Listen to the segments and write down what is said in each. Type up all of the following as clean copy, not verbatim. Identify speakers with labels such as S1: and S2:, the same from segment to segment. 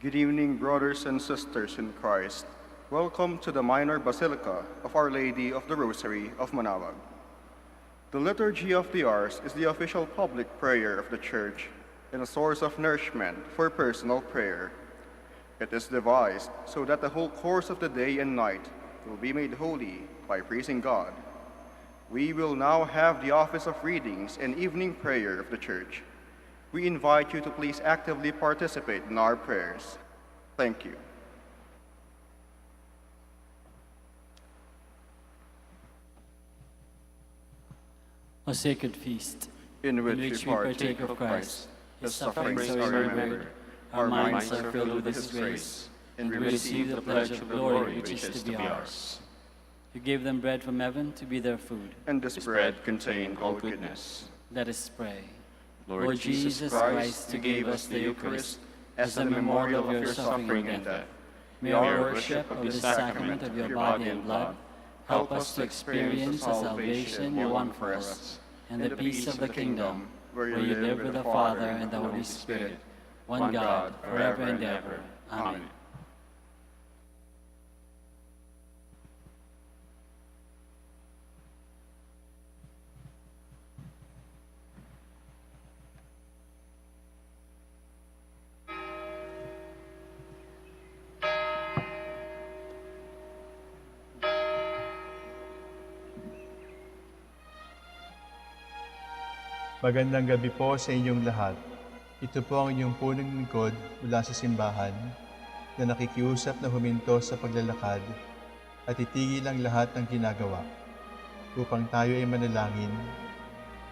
S1: Good evening, brothers and sisters in Christ. Welcome to the Minor Basilica of Our Lady of the Rosary of Manaoag. The Liturgy of the Hours is the official public prayer of the Church and a source of nourishment for personal prayer. It is devised so that the whole course of the day and night will be made holy by praising God. We will now have the office of readings and evening prayer of the Church. We invite you to please actively participate in our prayers. Thank you.
S2: A sacred feast,
S1: In which
S2: we
S1: we
S2: partake of Christ, His sufferings are remembered, our minds are filled with His grace, and we receive the pledge of glory which is to be ours. You gave them bread from heaven to be their food.
S1: And this bread contained all goodness.
S2: Let us pray.
S3: Lord Jesus Christ, you gave us the Eucharist as a memorial of your suffering and death.
S2: May our worship of the sacrament of your body and blood help us to experience the salvation you won for us, and the peace of the kingdom, where you live with the Father and the Holy Spirit, one God, forever and ever. Amen.
S4: Magandang gabi po sa inyong lahat. Ito po ang inyong punong lingkod mula sa simbahan na nakikiusap na huminto sa paglalakad at itigil ang lahat ng ginagawa upang tayo ay manalangin.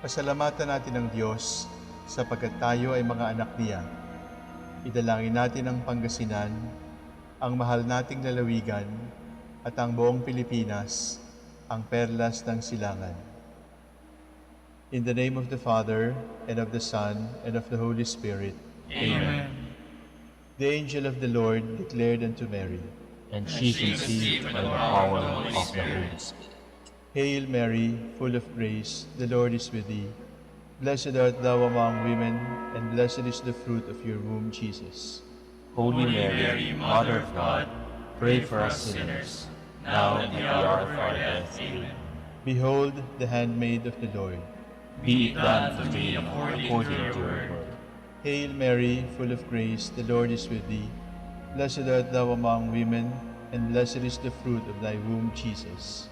S4: Pasalamatan natin ang Diyos sapagkat tayo ay mga anak niya. Idalangin natin ang Pangasinan, ang mahal nating lalawigan at ang buong Pilipinas, ang perlas ng silangan. In the name of the Father, and of the Son, and of the Holy Spirit.
S3: Amen.
S4: The angel of the Lord declared unto Mary,
S3: And she conceived by the power of the Holy Spirit.
S4: Hail Mary, full of grace, the Lord is with thee. Blessed art thou among women, and blessed is the fruit of your womb, Jesus.
S3: Holy Mary, Mother of God, pray for us sinners, now and at the hour of our death. Amen.
S4: Behold the handmaid of the Lord.
S3: Be it done to me according to your word.
S4: Hail Mary, full of grace, the Lord is with thee. Blessed art thou among women, and blessed is the fruit of thy womb, Jesus.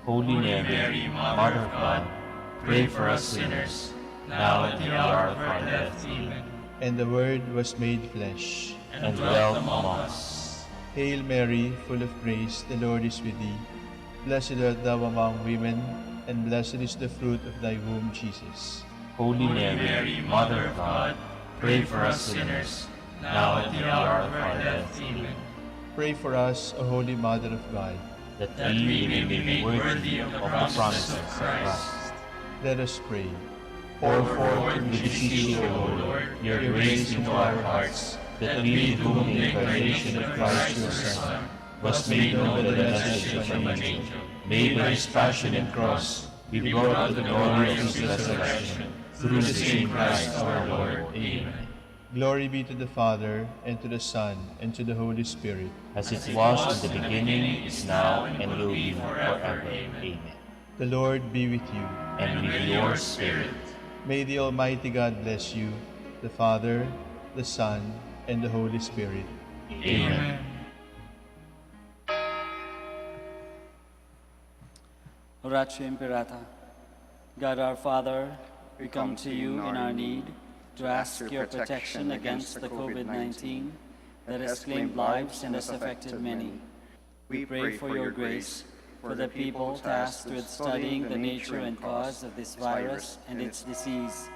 S3: Holy Mary, Mother of God, pray for us sinners, now and at the hour of our death. Amen.
S4: And the Word was made flesh,
S3: And dwelt among us.
S4: Hail Mary, full of grace, the Lord is with thee. Blessed art thou among women, and blessed is the fruit of thy womb, Jesus.
S3: Holy Mary, Mother of God, pray for us sinners, now and at the hour of our death. Amen.
S4: Pray for us, O Holy Mother of God.
S3: That we may be made worthy of the promises of Christ.
S4: Let us pray.
S3: Pour forth, we beseech you, O Lord, your grace into our hearts, that we, to whom the incarnation of Christ your Son was made known by the message of an angel, may by his passion and cross be brought to the glory of his resurrection, through the same Christ our Lord. Amen.
S4: Glory be to the Father, and to the Son, and to the Holy Spirit.
S3: As it was in the beginning, is now, and will be forever. Amen.
S4: The Lord be with you.
S3: And with your spirit.
S4: May the Almighty God bless you, the Father, the Son, and the Holy Spirit.
S3: Amen.
S2: Oratio Imperata. God our Father, we come to you in our need to ask your protection against the COVID-19 that has claimed lives and has affected many. We pray for your grace for the people tasked with studying the nature and cause of this virus and its disease,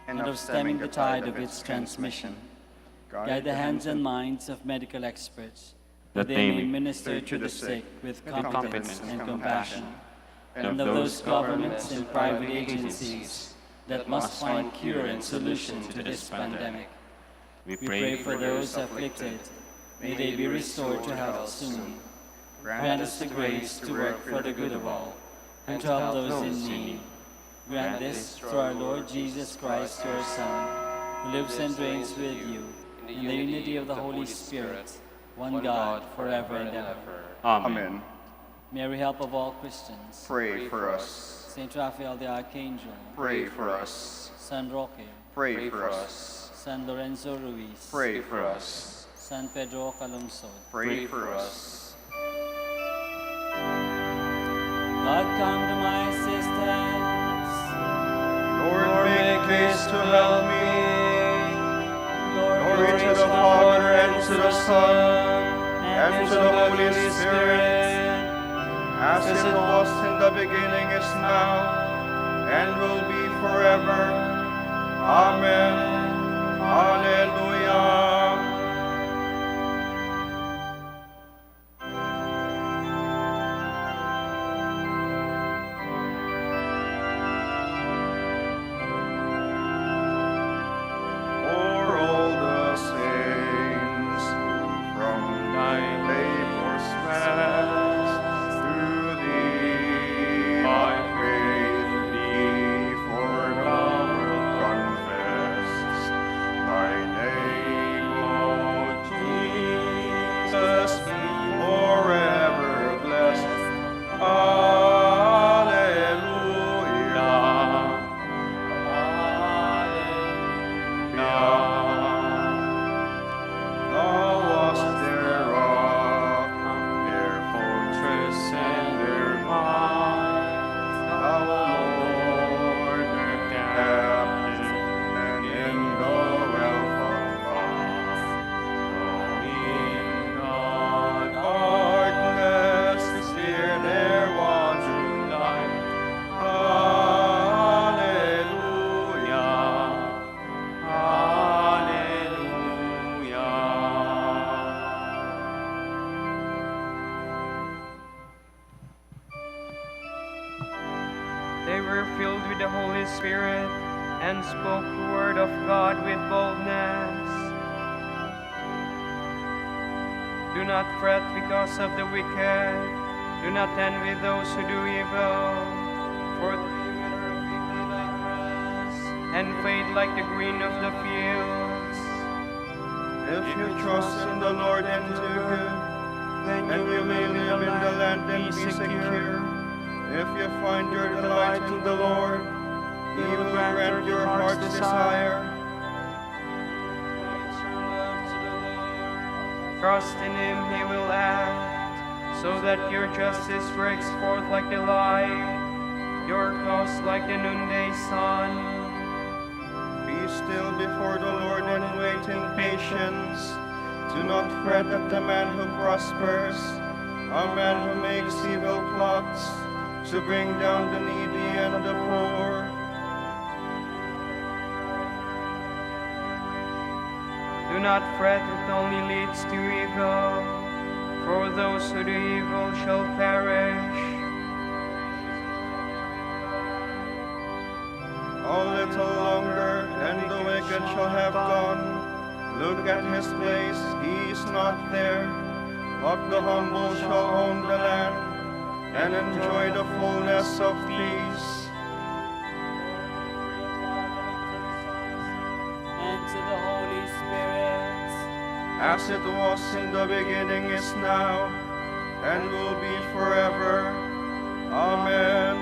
S2: and of stemming the tide of its transmission. Guide the hands and minds of medical experts, that they may minister to the sick with competence and compassion, and of those governments and private agencies that must find cure and solution to this pandemic. We pray for those afflicted. May they be restored to health soon. Grant us the grace to work for the good of all, and to help those in need. Grant this through our Lord Jesus Christ, your Son, who lives and reigns with you in the unity of the Holy Spirit, one God, forever and ever.
S1: Amen.
S2: Mary, help of all Christians,
S1: Pray for us.
S2: Saint Raphael the Archangel,
S1: Pray for us.
S2: San Roque,
S1: Pray for us.
S2: San Lorenzo Ruiz,
S1: Pray for us.
S2: San Pedro Calungsod.
S1: Pray for us.
S2: God, come to my assistance.
S1: Lord, make haste to help me.
S2: Glory
S1: to the Father, and to the Son, and to the Holy Spirit, as it was in the beginning, is now, and will be forever. Amen. Hallelujah. For all the saints who from thy labors pass through thee, by faith before the world confess thy name, Lord Jesus, be forever blessed. Thou wast their rock, their fortress and their might. Thou, Lord, their captain, and in the wealth of life. Knowing God, darkness to steer their wandering light. Hallelujah.
S5: They were filled with the Holy Spirit and spoke the word of God with boldness. Do not fret because of the wicked. Do not envy those who do evil, for they wither quickly like grass and fade like the green of the fields.
S1: If you trust in the Lord and do good, then you may live in the land and be secure. If you find your delight in the Lord, He will grant your heart's desire.
S5: Trust in Him, He will act, so that your justice breaks forth like the light, your cause like the noonday sun.
S1: Be still before the Lord and wait in patience. Do not fret at the man who prospers, a man who makes evil plots, to bring down the needy and the poor.
S5: Do not fret, it only leads to evil, for those who do evil shall perish.
S1: A little longer, and the wicked shall have gone. Look at his place, he is not there. But the humble shall own the land, and enjoy the fullness of peace.
S2: And to the Holy Spirit,
S1: As it was in the beginning, is now, and will be forever. Amen.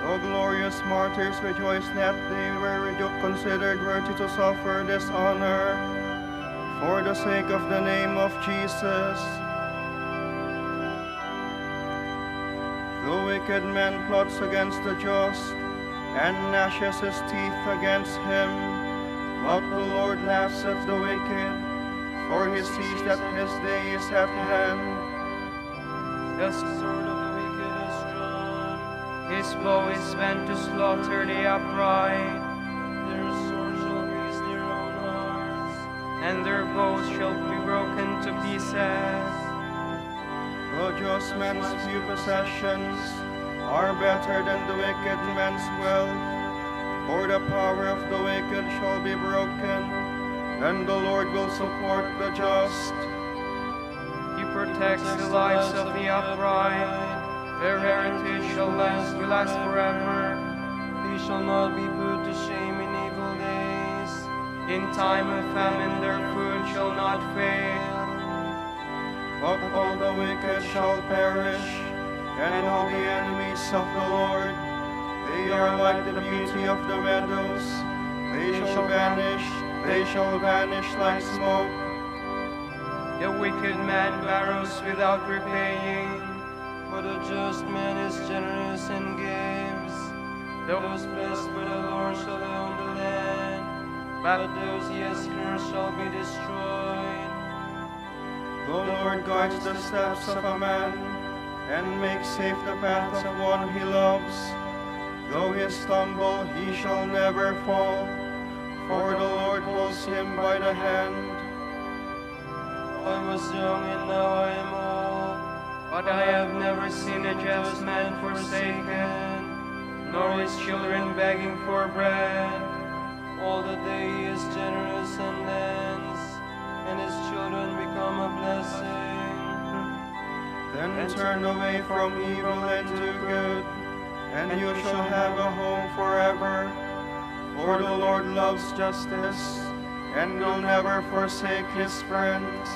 S1: O glorious martyrs, rejoice that they were considered worthy to suffer dishonor for the sake of the name of Jesus. The wicked man plots against the just and gnashes his teeth against him, but the Lord laughs at the wicked, for he sees that his day is at hand.
S5: The sword of the wicked is drawn, his bow is bent to slaughter the upright. Their sword shall pierce their own hearts, and their bows shall be broken to pieces.
S1: The just man's few possessions are better than the wicked man's wealth, for the power of the wicked shall be broken, and the Lord will support the just.
S5: He protects the lives of the upright, Their heritage will last forever. They shall not be put to shame in evil days. In time of famine their food shall not fail.
S1: But all the wicked shall perish, and all the enemies of the Lord. They are like the beauty of the meadows. They shall vanish like smoke.
S5: The wicked man borrows without repaying, but the just man is generous and gives. Those blessed by the Lord shall own the land, but those he has cursed shall be destroyed.
S1: The Lord guides the steps of a man, and makes safe the path of one he loves. Though he stumble, he shall never fall, for the Lord holds him by the hand.
S5: I was young and now I am old, but I have never seen a just man forsaken, nor his children begging for bread. All the day he is generous and lends, and his children become a blessing.
S1: Then turn away from evil and do good, and you shall have a home forever. For the Lord loves justice, and will never forsake his friends.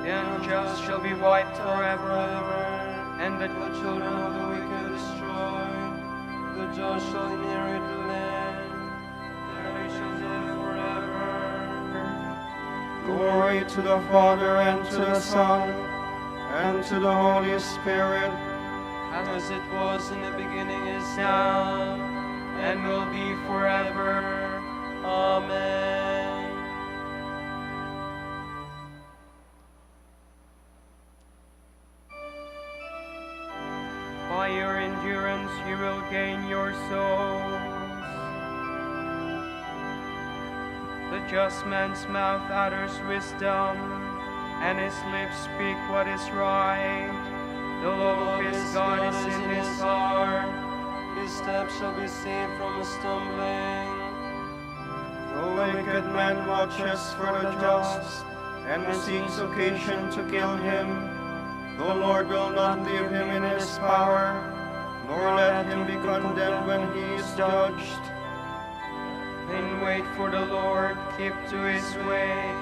S5: The unjust shall be wiped forever, and the children of the wicked destroyed. The just shall inherit the land, they shall live forever.
S1: Glory to the Father, and to the Son, and to the Holy Spirit,
S5: As it was in the beginning, is now, and will be forever. Amen. By your endurance you will gain your souls. The just man's mouth utters wisdom, and his lips speak what is right. The law of his God is in his heart. His steps shall be saved from stumbling.
S1: the wicked man watches for the just, and seeks occasion to kill him. The Lord will not leave him in his power, nor let him be condemned when he is judged.
S5: Then wait for the Lord, keep to his way.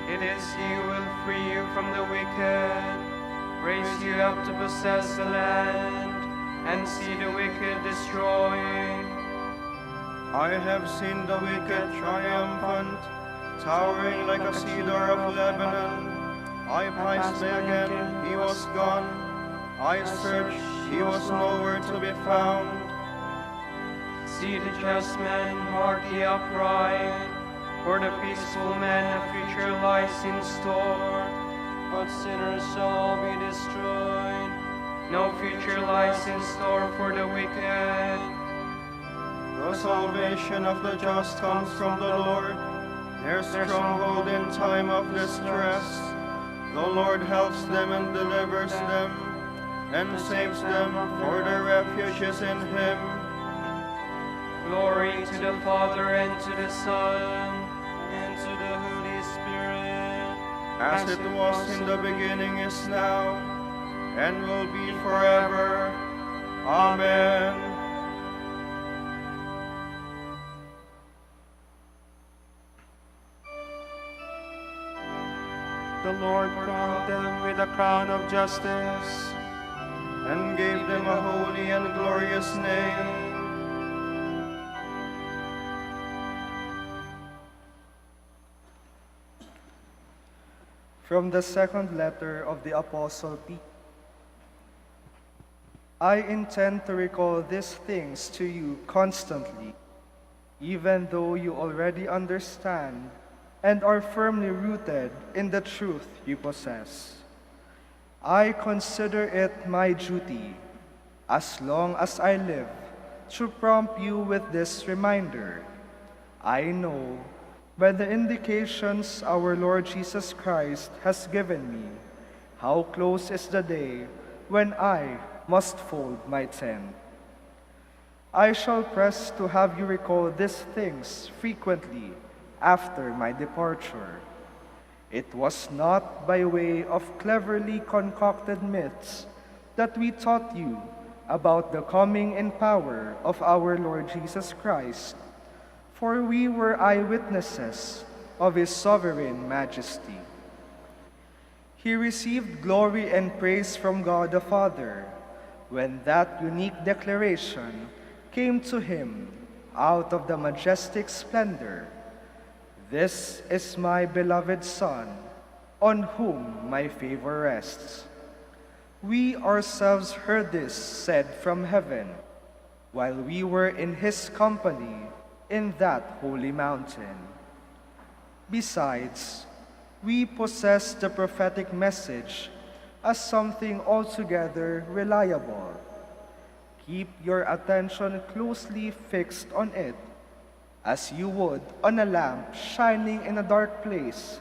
S5: It is he who will free you from the wicked, raise you up to possess the land, and see the wicked destroyed.
S1: I have seen the wicked triumphant, towering like a cedar of Lebanon. I passed by again, he was gone. I searched, he was nowhere to be found.
S5: See the just man, mark the upright, for the peaceful man a future lies in store. But sinners shall all be destroyed. No future lies in store for the wicked.
S1: The salvation of the just comes from the Lord, their stronghold in time of distress. The Lord helps them and delivers them, and saves them, for their refuge is in him.
S5: Glory to the Father, and to the Son, and to the Holy Spirit.
S1: As it was in the beginning, is now, and will be forever. Amen.
S6: The Lord crowned them with a crown of justice,
S1: and gave them a holy and glorious name.
S7: From the second letter of the Apostle Peter. I intend to recall these things to you constantly, even though you already understand and are firmly rooted in the truth you possess. I consider it my duty, as long as I live, to prompt you with this reminder. I know, by the indications our Lord Jesus Christ has given me, how close is the day when I must fold my tent. I shall press to have you recall these things frequently after my departure. It was not by way of cleverly concocted myths that we taught you about the coming and power of our Lord Jesus Christ, for we were eyewitnesses of his sovereign majesty. He received glory and praise from God the Father when that unique declaration came to him out of the majestic splendor. This is my beloved Son, on whom my favor rests. We ourselves heard this said from heaven, while we were in his company in that holy mountain. Besides, we possess the prophetic message as something altogether reliable. Keep your attention closely fixed on it, as you would on a lamp shining in a dark place,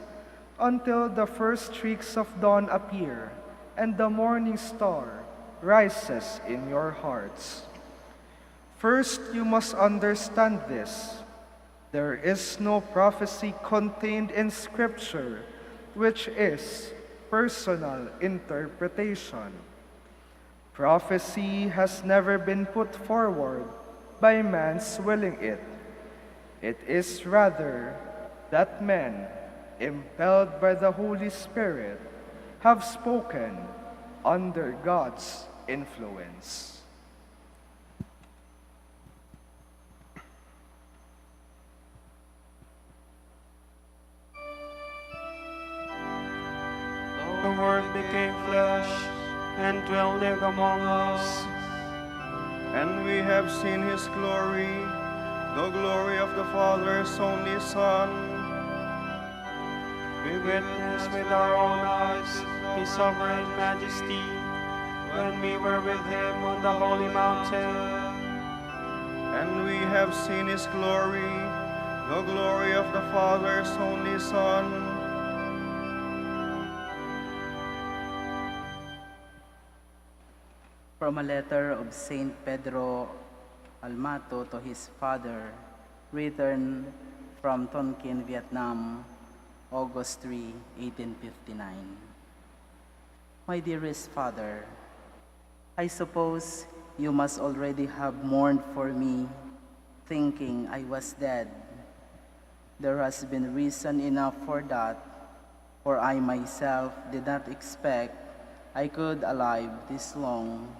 S7: until the first streaks of dawn appear and the morning star rises in your hearts. First, you must understand this. There is no prophecy contained in Scripture which is personal interpretation. Prophecy has never been put forward by man's willing it. It is rather that men, impelled by the Holy Spirit, have spoken under God's influence.
S6: The Word became flesh and dwelt among us.
S1: And we have seen his glory, the glory of the Father's only Son.
S6: We witnessed with our own eyes his sovereign majesty when we were with him on the holy mountain.
S1: And we have seen his glory, the glory of the Father's only Son.
S8: From a letter of Saint Pedro Almato to his father, written from Tonkin, Vietnam, August 3, 1859. My dearest father, I suppose you must already have mourned for me, thinking I was dead. There has been reason enough for that, for I myself did not expect I could alive this long,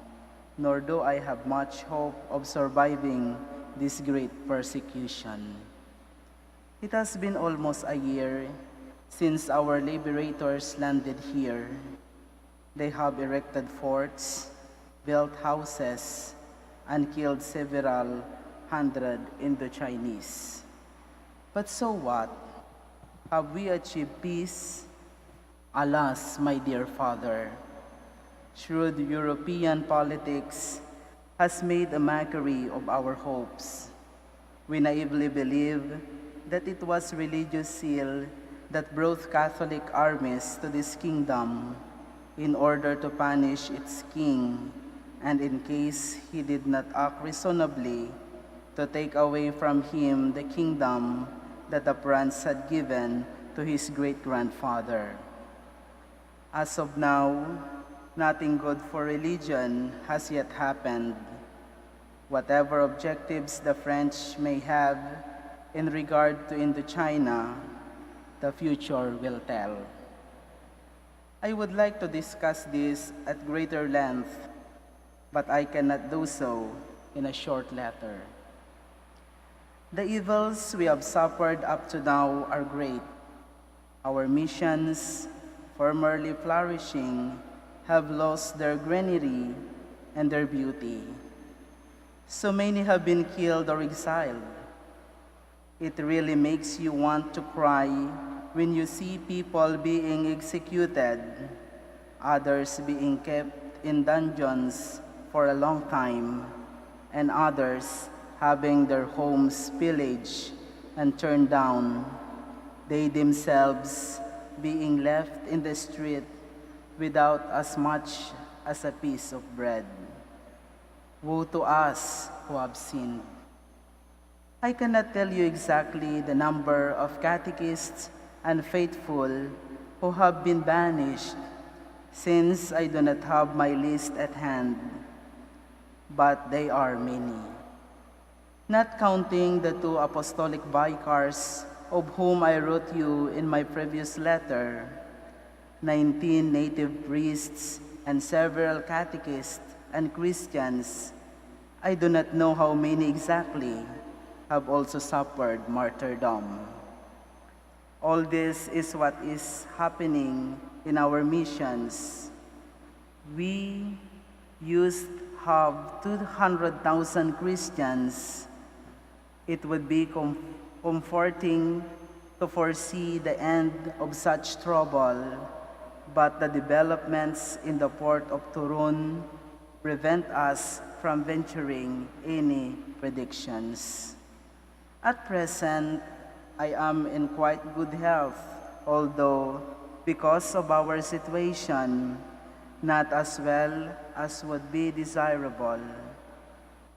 S8: nor do I have much hope of surviving this great persecution. It has been almost a year since our liberators landed here. They have erected forts, built houses, and killed several hundred Indo-Chinese. But so what? Have we achieved peace? Alas, my dear father, shrewd European politics has made a mockery of our hopes. We naively believe that it was religious zeal that brought Catholic armies to this kingdom in order to punish its king, and in case he did not act reasonably, to take away from him the kingdom that the France had given to his great-grandfather. As of now, nothing good for religion has yet happened. Whatever objectives the French may have in regard to Indochina, the future will tell. I would like to discuss this at greater length, but I cannot do so in a short letter. The evils we have suffered up to now are great. Our missions, formerly flourishing, have lost their greenery and their beauty. So many have been killed or exiled. It really makes you want to cry when you see people being executed, others being kept in dungeons for a long time, and others having their homes pillaged and turned down, they themselves being left in the street without as much as a piece of bread. Woe to us who have sinned. I cannot tell you exactly the number of catechists and faithful who have been banished, since I do not have my list at hand, but they are many. Not counting the 2 apostolic vicars of whom I wrote you in my previous letter, 19 native priests and several catechists and Christians, I do not know how many exactly, have also suffered martyrdom. All this is what is happening in our missions. We used to have 200,000 Christians. It would be comforting to foresee the end of such trouble, but the developments in the port of Turun prevent us from venturing any predictions. At present, I am in quite good health, although because of our situation, not as well as would be desirable.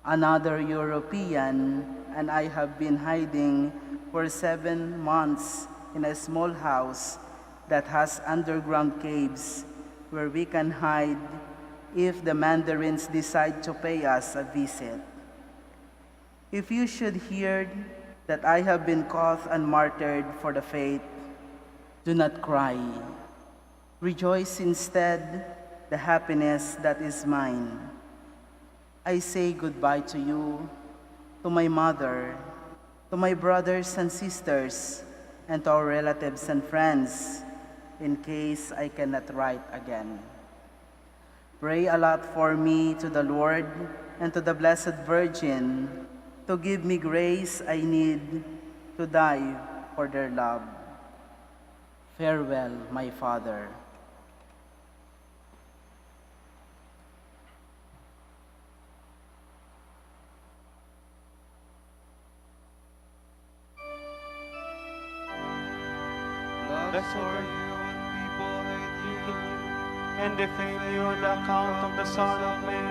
S8: Another European and I have been hiding for 7 months in a small house that has underground caves where we can hide if the Mandarins decide to pay us a visit. If you should hear that I have been caught and martyred for the faith, do not cry. Rejoice instead the happiness that is mine. I say goodbye to you, to my mother, to my brothers and sisters, and to our relatives and friends, in case I cannot write again. Pray a lot for me to the Lord and to the Blessed Virgin to give me grace I need to die for their love. Farewell, my Father.
S6: Blessed are you when people hate you and defame you on the account of the Son of Man.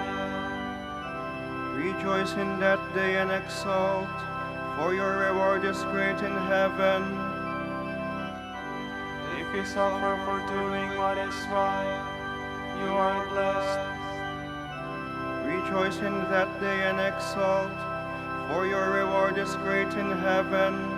S1: Rejoice in that day and exult, for your reward is great in heaven.
S6: If you suffer for doing what is right, you are blessed.
S1: Rejoice in that day and exult, for your reward is great in heaven.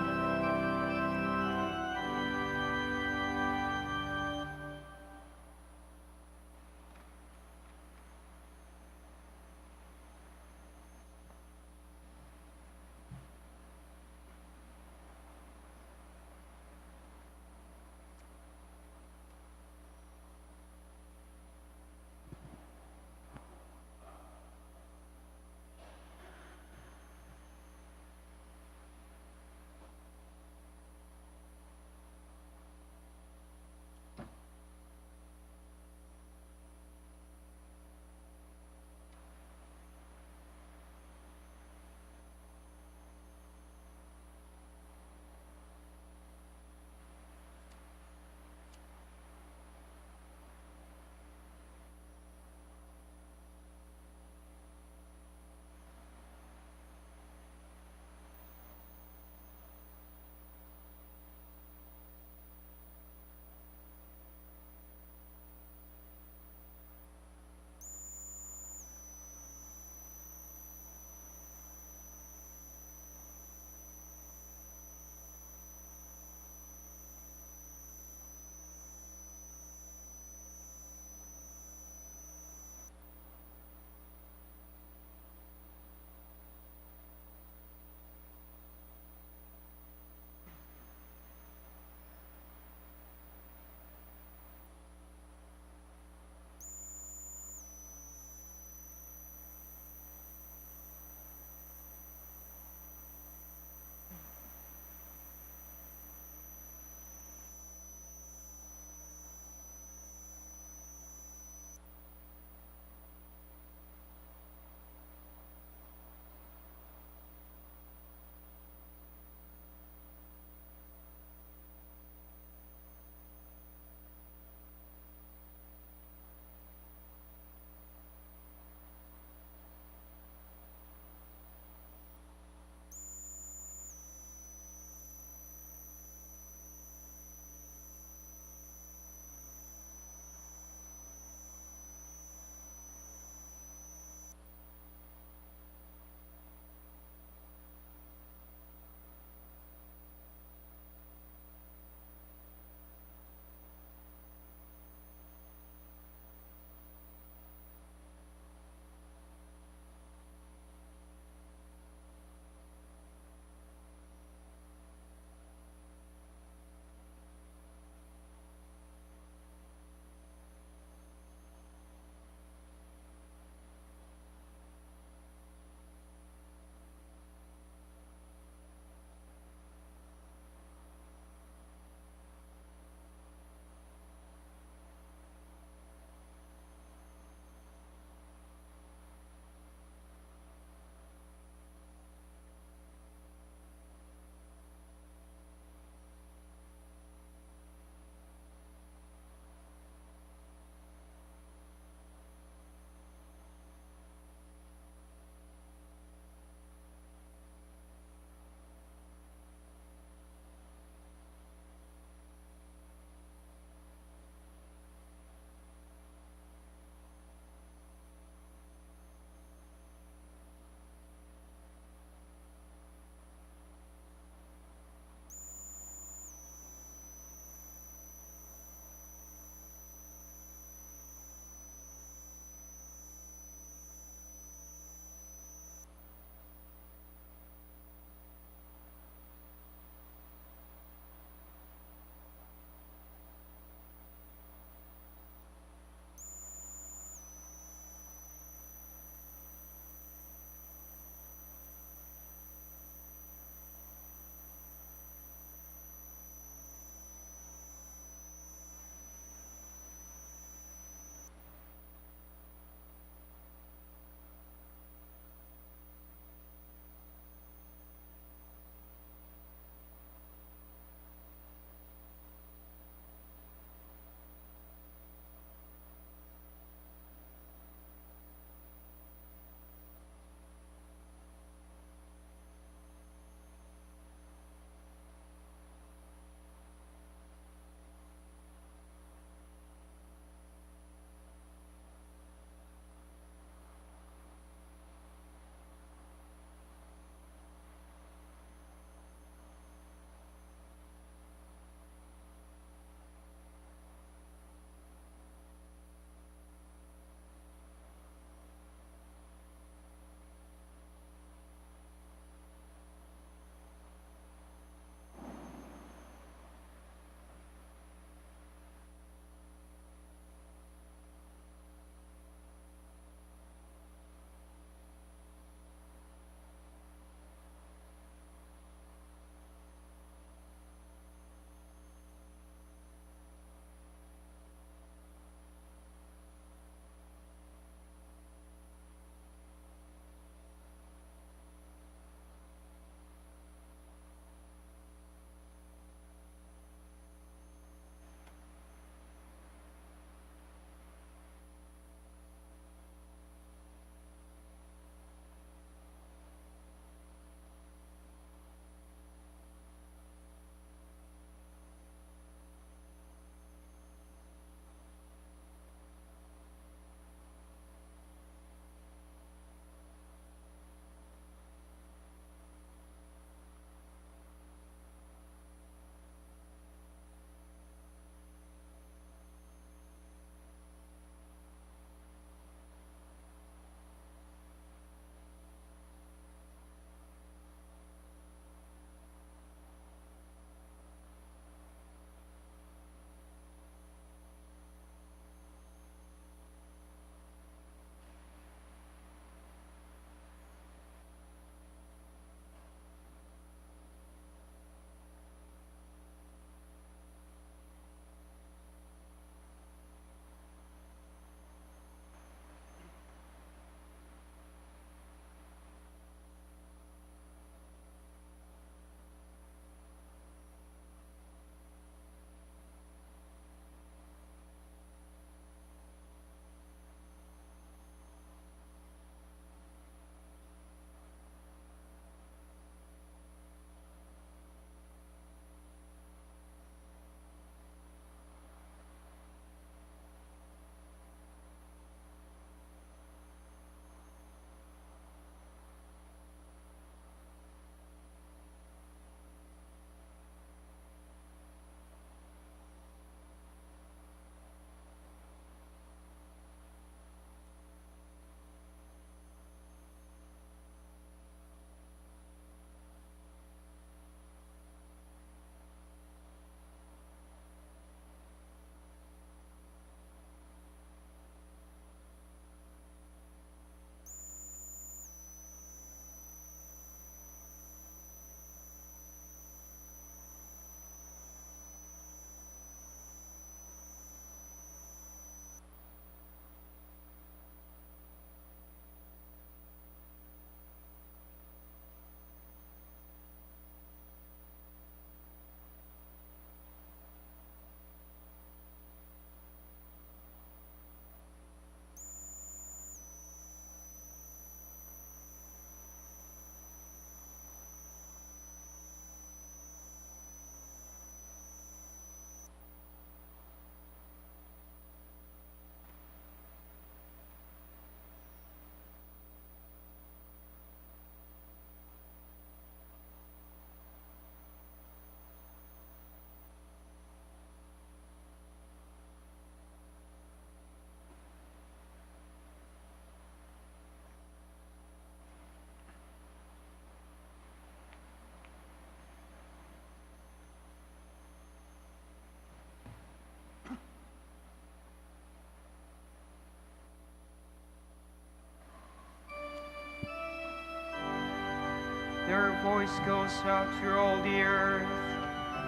S5: Their voice goes out through all the earth,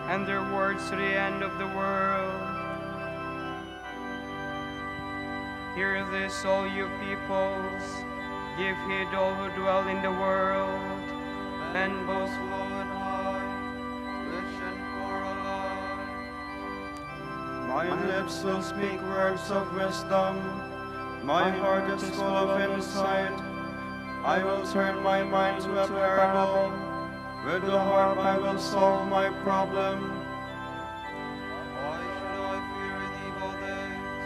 S5: and their words to the end of the world. Hear this, all you peoples, give heed all who dwell in the world, and both low and high, rich and poor alike.
S1: My lips will speak words of wisdom, my heart is full of insight. I will turn my mind to a parable, with the harp I will solve my problem.
S5: Why should I fear in evil days,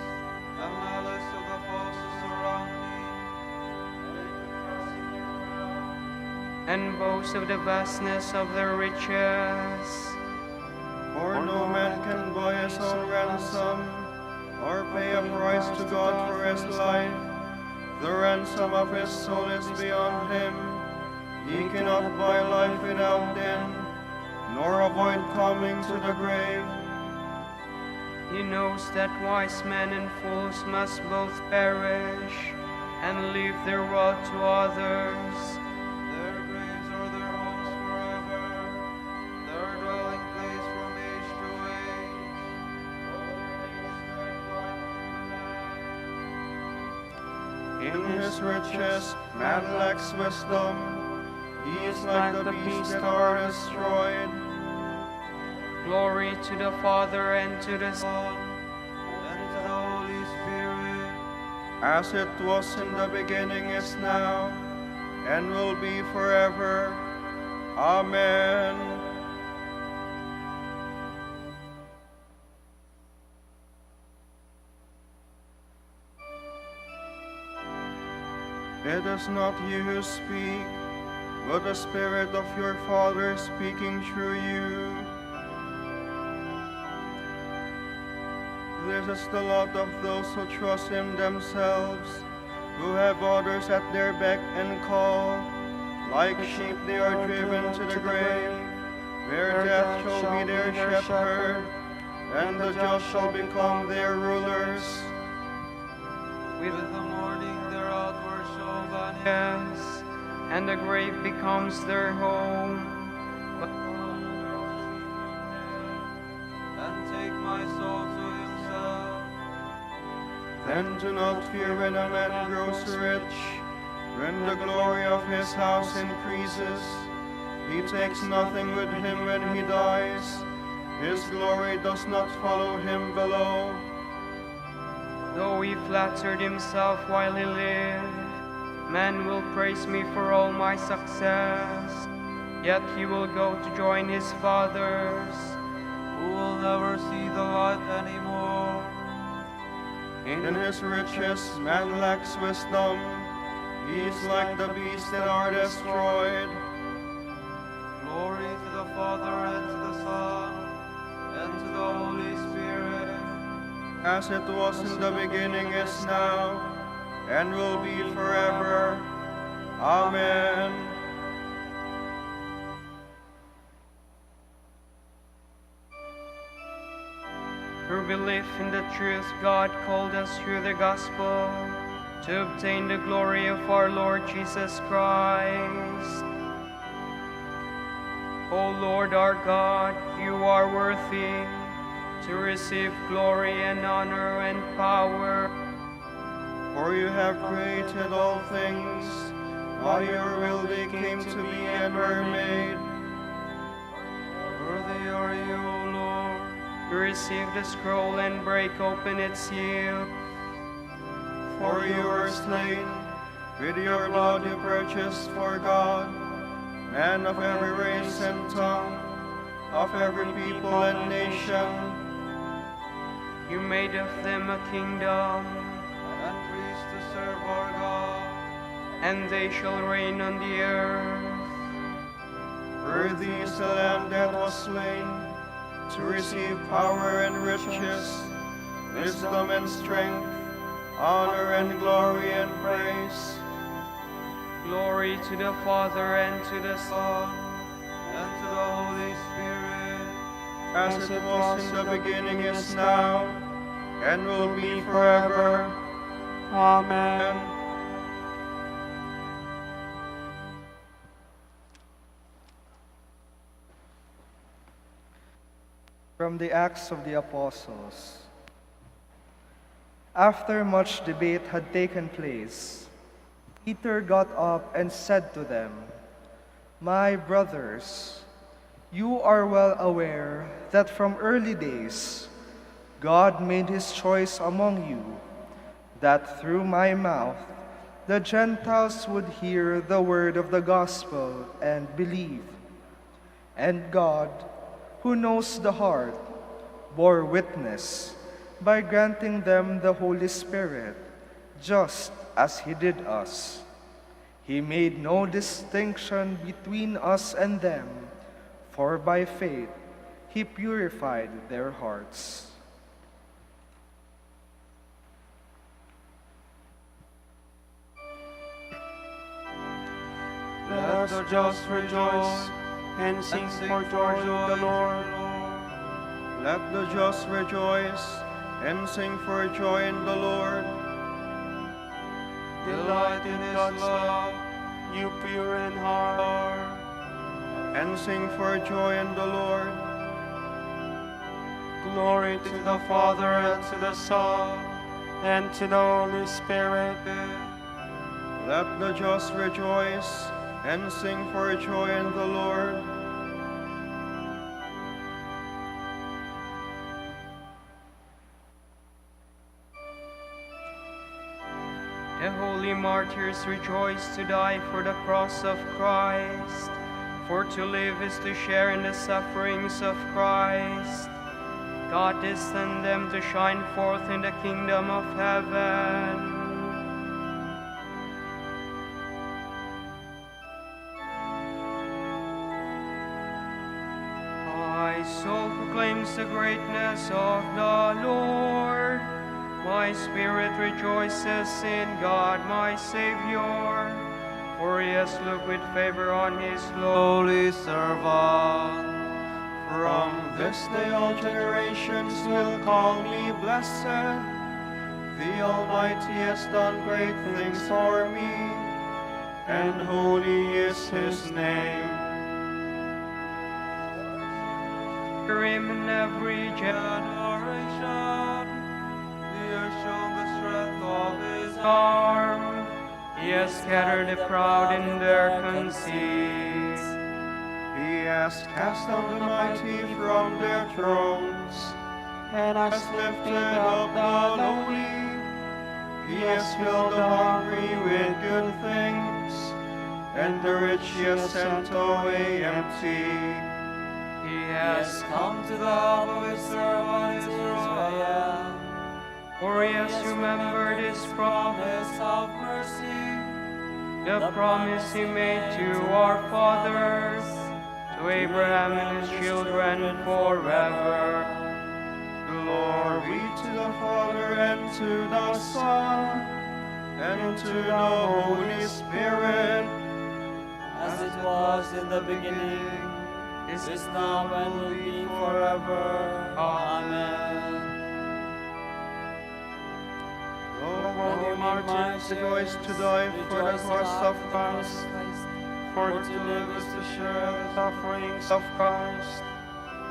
S5: the malice of the foes surround me, and boast of the vastness of their riches?
S1: For no man can buy his own ransom, or pay a price to God for his life. The ransom of his soul is beyond him. He cannot buy life without sin, nor avoid coming to the grave.
S5: He knows that wise men and fools must both perish, and leave their wealth to others. Their graves are their homes forever, their dwelling place from age to age.
S1: In his riches, man lacks wisdom. He is like the beasts that are destroyed.
S5: Glory to the Father, and to the Son, and to the Holy Spirit.
S1: As it was in the beginning, is now, and will be forever. Amen. It is not you who speak, but the Spirit of your Father speaking through you. This is the lot of those who trust in themselves, who have others at their beck and call. Like sheep they are driven to the grave, where death shall be their shepherd, and the just shall become their rulers.
S5: With the morning their outward show vanishes, and the grave becomes their home. And take my soul to himself.
S1: Then do not fear when a man grows rich, when the glory of his house increases. He takes nothing with him when he dies. His glory does not follow him below.
S5: Though he flattered himself while he lived, man will praise me for all my success. Yet he will go to join his fathers, who will never see the light anymore.
S1: In his riches man lacks wisdom. He is like the beasts that are destroyed.
S5: Glory to the Father, and to the Son, and to the Holy Spirit.
S1: As it was in the beginning, is now, and will be forever. Amen.
S5: Through belief in the truth, God called us through the gospel to obtain the glory of our Lord Jesus Christ. O Lord our God, you are worthy to receive glory and honor and power.
S1: For you have created all things, by your will they came to be and were made.
S5: Worthy are you, O Lord, to receive the scroll and break open its seal.
S1: For you were slain, with your blood you purchased for God, men of every race and tongue, of every people and nation.
S5: You made of them a kingdom, and priests to serve our God, and they shall reign on the earth.
S1: Worthy is the Lamb that was slain, to receive power and riches, wisdom and strength, honor and glory and praise.
S5: Glory to the Father, and to the Son, and to the Holy Spirit.
S1: As it was in the beginning, is now, and will be forever. Amen.
S7: From the Acts of the Apostles. After much debate had taken place, Peter got up and said to them, "My brothers, you are well aware that from early days God made his choice among you, that through my mouth the Gentiles would hear the word of the gospel and believe. And God, who knows the heart, bore witness by granting them the Holy Spirit, just as he did us. He made no distinction between us and them, for by faith he purified their hearts."
S6: Let the just rejoice and sing for joy in the Lord.
S1: Let the just rejoice and sing for joy in the Lord.
S6: Delight in God's love, you pure in heart.
S1: And sing for joy in the Lord.
S6: Glory to the Father, and to the Son, and to the Holy Spirit.
S1: Let the just rejoice and sing for joy in the Lord.
S5: The holy martyrs rejoice to die for the cross of Christ, for to live is to share in the sufferings of Christ. God destined them to shine forth in the kingdom of heaven. My soul proclaims the greatness of the Lord. My spirit rejoices in God my Savior, for he has looked with favor on his lowly servant.
S1: From this day all generations will call me blessed. The Almighty has done great things for me, and holy is his name.
S5: For him in every generation,
S6: He has shown the strength of his
S5: arm. He has scattered the proud in their conceits.
S1: He has cast down the mighty from their thrones,
S6: and has
S1: lifted up the lowly. He has filled the hungry with good things, and the rich he has sent away empty.
S5: He has come to the help of his servant Israel, for he has remembered his promise of mercy, the promise he made to our fathers, to Abraham and his children forever.
S1: Glory to the Father, and to the Son, and to the Holy Spirit,
S2: as it was in the beginning, is now, and will be forever. Amen.
S1: O holy martyrs, rejoice to die for the cause of Christ,
S6: for to live is to share the sufferings of Christ.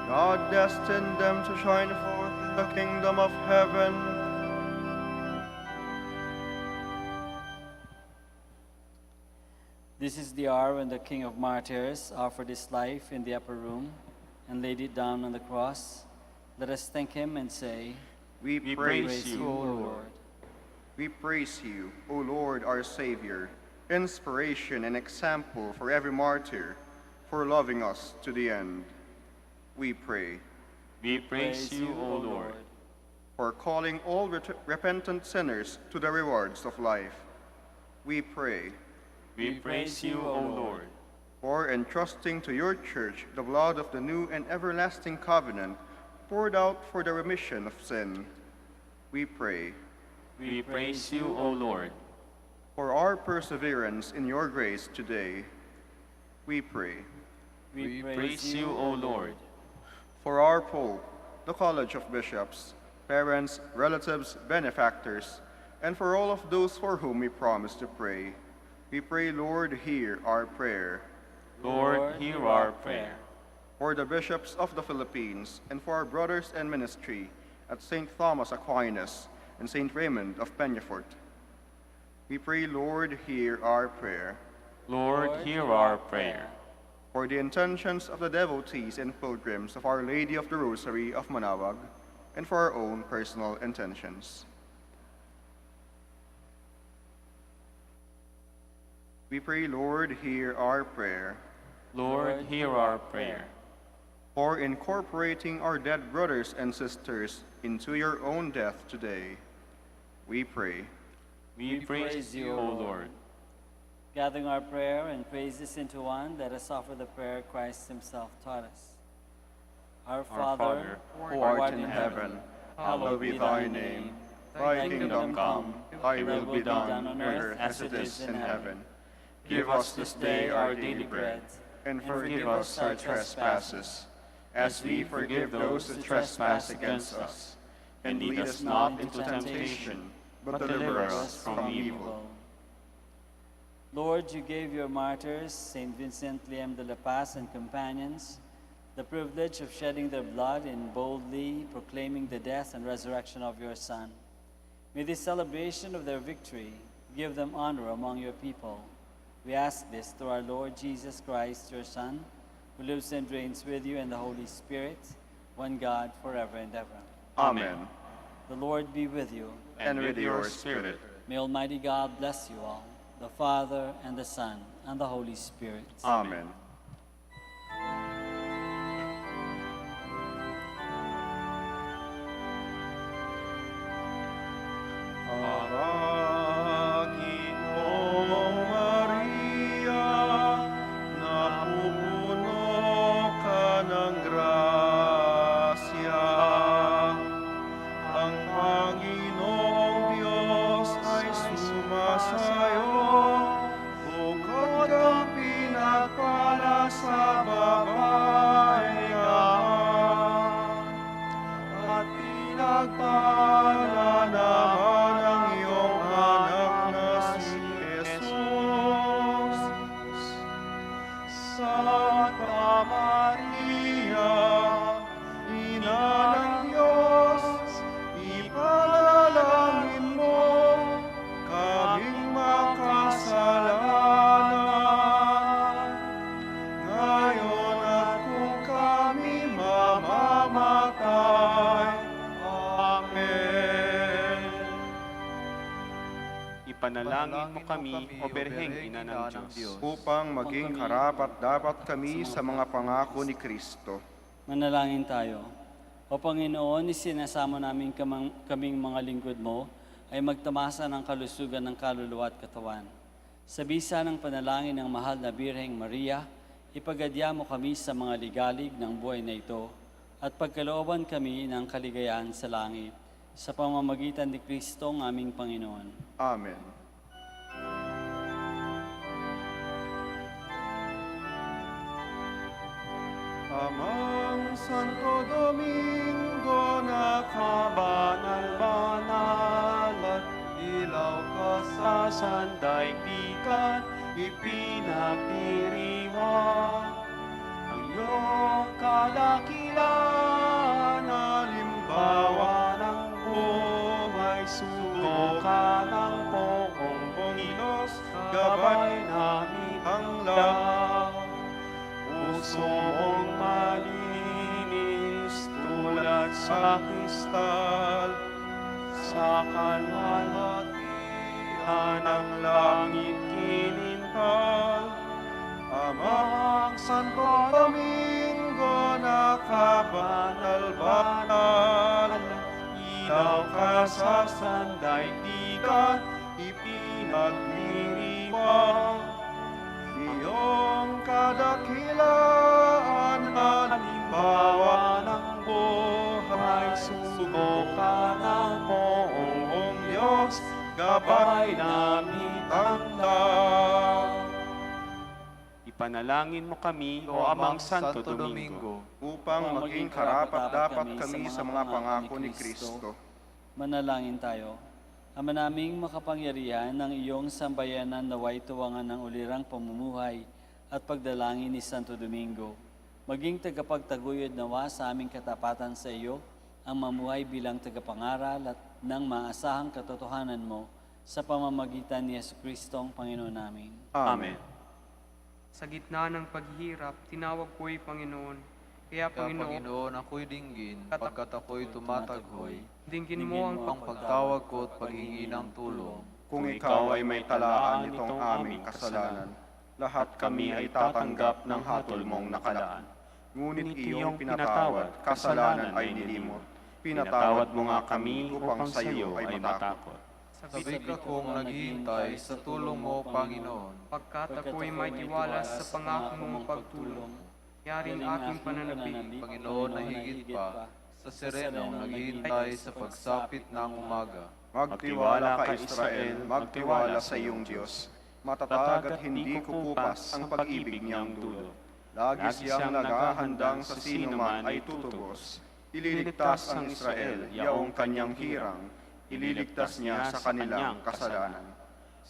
S1: God destined them to shine forth in the kingdom of heaven.
S2: This is the hour when the King of Martyrs offered his life in the upper room and laid it down on the cross. Let us thank him and say,
S1: We praise you,
S2: O Lord.
S1: We praise you, O Lord, our Savior, inspiration and example for every martyr, for loving us to the end. We pray.
S3: We praise you, O Lord.
S1: For calling all repentant sinners to the rewards of life. We pray.
S3: We praise you, O Lord.
S1: For entrusting to your church the blood of the new and everlasting covenant poured out for the remission of sin. We pray.
S3: We praise you, O Lord.
S1: For our perseverance in your grace today. We pray.
S3: We praise you, O Lord.
S1: For our Pope, the College of Bishops, parents, relatives, benefactors, and for all of those for whom we promise to pray. We pray, Lord, hear our prayer.
S3: Lord, hear our prayer.
S1: for the bishops of the Philippines, and for our brothers in ministry at St. Thomas Aquinas and St. Raymond of Peñafort. We pray, Lord, hear our prayer.
S6: Lord, hear our prayer.
S1: For the intentions of the devotees and pilgrims of Our Lady of the Rosary of Manaoag, and for our own personal intentions. We pray, Lord, hear our prayer.
S6: Lord, hear our prayer.
S1: For incorporating our dead brothers and sisters into your own death today, we pray.
S6: We praise you, O Lord.
S2: Gathering our prayer and praises into one, let us offer the prayer Christ himself taught us. Our Father,
S1: who art in heaven, hallowed be thy name. Thy kingdom come, thy will be done on earth as it is in heaven. Give us this day our daily bread, and forgive us our trespasses, as we forgive those who trespass against us. And lead us not into temptation, but deliver us from evil.
S2: Lord, you gave your martyrs, St. Vincent, Liam de la Paz, and companions, the privilege of shedding their blood in boldly proclaiming the death and resurrection of your Son. May this celebration of their victory give them honor among your people. We ask this through our Lord Jesus Christ, your Son, who lives and reigns with you and the Holy Spirit, one God, forever and ever.
S1: Amen.
S2: The Lord be with you.
S1: And with your spirit.
S2: May Almighty God bless you all, the Father, and the Son, and the Holy Spirit.
S1: Amen. Panginoong Maria, napupuno ka ng grasya. Ang Panginoong Diyos ay sumasayo, bukod kang pinagpala sa babaengan, at pinagpala naman ang iyong anak na si Jesus. Santa Maria, Ina ng Diyos, ipanalangin mo kaming makasalanan, ngayon at kung kami mamamatay. Amen.
S6: Ipanalangin mo kami, O Berheng Ina ng Diyos,
S1: Upang maging karapat-dapat kami sa mga pangako ni Kristo.
S2: Manalangin tayo. O Panginoon, isinasamo namin kaming mga lingkod mo ay magtamasa ng kalusugan ng kaluluwa at katawan. Sa bisa ng panalangin ng mahal na Birheng Maria, ipagadya mo kami sa mga ligalig ng buhay na ito at pagkalooban kami ng kaligayahan sa langit sa pamamagitan ni Kristo ang aming Panginoon.
S1: Amen. Amang Santo Domingo na kabanal-banal at ilaw ka sa sandaigdigan, ipinagdiriwang ang iyong kadakilan, halimbawa ng buhay, sugo ka ng poong Panginoos, gabay namin ang lahat. Puso mong malinis tulad sa kristal, sa kalwalhatian ng langit kinintal. Amang Santo Domingo na kabanal-banal, ilaw ka sa sandaigdigan, ipinagdiriwang iyong kadakilaan, halimbawa ng buhay, sugo ka ng poong Diyos, gabay namin tanglang.
S6: Ipanalangin mo kami, O Amang Santo Domingo,
S1: upang maging karapat-dapat kami sa mga pangako ni Kristo.
S2: Manalangin tayo. Ama naming makapangyarihan ng iyong sambayanan naway tuwangan ng ulirang pamumuhay at pagdalangin ni Santo Domingo. Maging tagapagtaguyod nawa sa aming katapatan sa iyo, ang mamuhay bilang tagapangaral at ng maasahang katotohanan mo sa pamamagitan ni Jesucristo ang Panginoon namin.
S1: Amen.
S5: Sa gitna ng paghihirap, tinawag ko'y Panginoon. Kaya Panginoon,
S9: ako'y dinggin, pagkat ako'y tumataghoy.
S5: dinggin mo ang
S9: Pagtawag ko at paghingi ng tulong.
S1: Kung ikaw ay may talaan nitong aming kasalanan, lahat kami ay tatanggap ng hatol mong nakalaan. Ngunit iyong pinatawad, kasalanan ay nilimot. Pinatawad mo nga kami upang sa iyo ay matakot.
S9: Sabik akong naghihintay sa tulong mo, Panginoon.
S5: Pagkat ako'y may tiwala sa pangako mong pagtulong, yarin aking pananabik.
S9: Panginoon na higit pa, sa serenong naghihintay sa pagsapit ng umaga.
S1: Magtiwala ka, Israel, magtiwala sa iyong Diyos. Matatag at hindi kukupas ang pag-ibig niyang dulo. Lagi siyang naghahandang sa sino man ay tutubos. Ililigtas ang Israel, yaong kanyang hirang. Ililigtas niya sa kanilang kasalanan.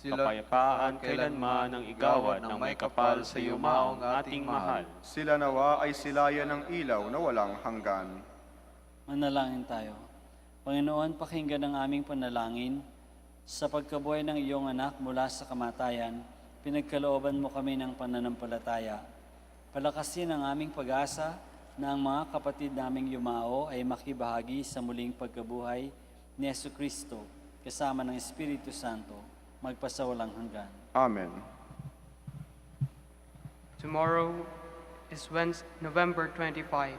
S9: Kapayapaan kailanman ang igawad ng may kapal sa yumaong ating mahal.
S1: Sila nawa ay silayan ng ilaw na walang hanggan.
S2: Manalangin tayo. Panginoon, pakinggan ang aming panalangin. Sa pagkabuhay ng iyong anak mula sa kamatayan, pinagkalooban mo kami ng pananampalataya. Palakasin ang aming pag-asa na ang mga kapatid naming yumao ay makibahagi sa muling pagkabuhay ni Jesucristo kasama ng Espiritu Santo, magpasawalang hanggan.
S1: Amen.
S5: Tomorrow is November 25,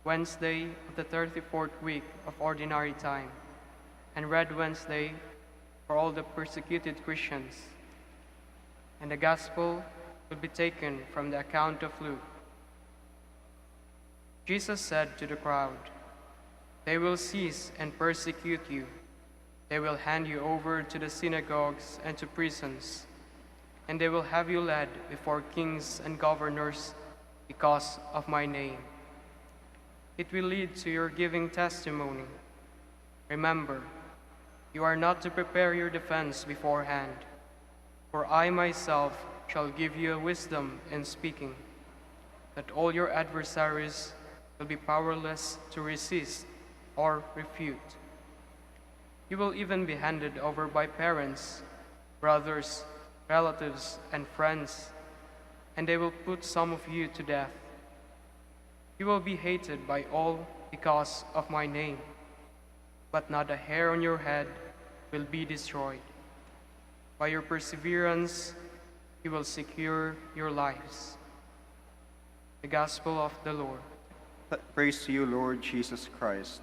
S5: Wednesday of the 34th week of Ordinary Time, and Red Wednesday for all the persecuted Christians. And the Gospel will be taken from the account of Luke. Jesus said to the crowd, "They will seize and persecute you. They will hand you over to the synagogues and to prisons, and they will have you led before kings and governors because of my name. It will lead to your giving testimony. Remember, you are not to prepare your defense beforehand, for I myself shall give you wisdom in speaking, that all your adversaries will be powerless to resist or refute. You will even be handed over by parents, brothers, relatives, and friends, and they will put some of you to death. You will be hated by all because of my name, but not a hair on your head will be destroyed. By your perseverance, you will secure your lives." The Gospel of the Lord.
S1: Praise to you, Lord Jesus Christ.